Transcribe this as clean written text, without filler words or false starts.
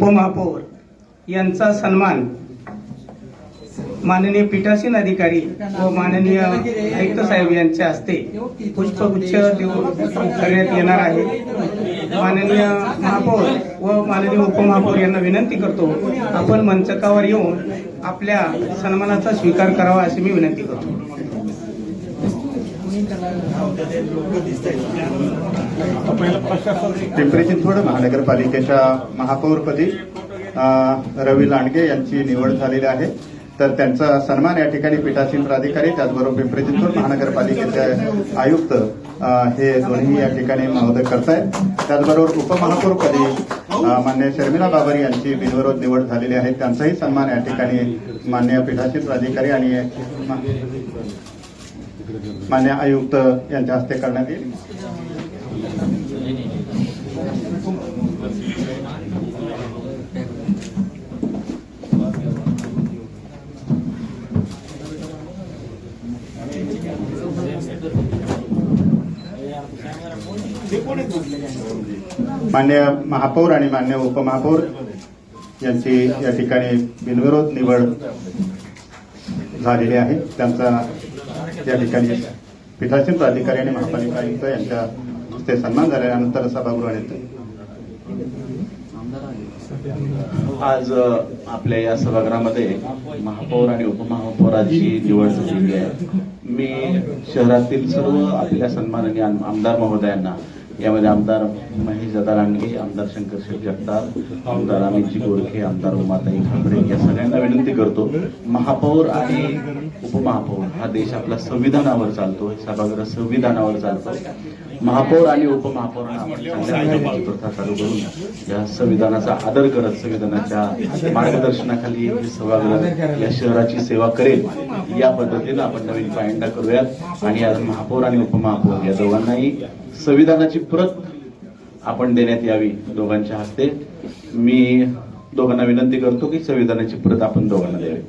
उपमहापौर यांचा सन्मान माननीय पीठासीन अधिकारी व माननीय आयुक्त साहेब यांच्या हस्ते पुष्पगुच्छ करण्यात येणार आहे। माननीय महापौर व माननीय उपमहापौर यांना विनंती करतो, आपण मंचकावर येऊन आपल्या सन्मानाचा स्वीकार करावा अशी मी विनंती करतो। पिंपरी चिंचवड महानगरपालिकेच्या महापौरपदी रवी लांडगे यांची निवड झालेली आहे। तर त्यांचा सन्मान या ठिकाणी पीठासीन प्राधिकारी त्याचबरोबर पिंपरी चिंचवड महानगरपालिकेचे आयुक्त हे दोन्ही या ठिकाणी महोदय करतायत। त्याचबरोबर उपमहापौरपदी मान्य शर्मिला बाबरी यांची बिनविरोध निवड झालेली आहे। त्यांचाही सन्मान या ठिकाणी मान्य पीठासीन प्राधिकारी आणि मान्य आयुक्त यांच्या हस्ते करण्यात येईल। मान्य महापौर आणि मान्य उपमहापौर यांची या ठिकाणी बिनविरोध निवड झालेली आहे। त्यांचा या ठिकाणी पीठासीन प्राधिकारी आणि महापालिका आयुक्त यांच्या हस्ते सन्मान झाल्यानंतर सभागृहात आज आपल्या या सभागृहामध्ये महापौर आणि उपमहापौराची निवड झालेली आहे। मी शहरातील सर्व आपल्या सन्माननीय आमदार महोदयांना, यामध्ये आमदार महेश दादा लांडगे, आमदार शंकरशेठ जगताप, आमदार अमितजी गोरखे, आमदार उमाताई खापरे या सगळ्यांना विनंती करतो, महापौर आणि उपमहापौर हा देश आपला संविधानावर चालतो, सभागृह संविधानावर चालतो। महापौर आणि उपमहापौरांना आपण चांगल्या प्रथा चालू करून या संविधानाचा आदर करत संविधानाच्या मार्गदर्शनाखाली हे सभागृह या शहराची सेवा करेल या पद्धतीनं आपण नवीन पायंडा करूयात। आणि आज महापौर आणि उपमहापौर या दोघांनाही संविधानाची प्रत आपण देण्यात यावी दोघांच्या हस्ते। मी दोघांना विनंती करतो की संविधानाची प्रत आपण दोघांना द्यावी।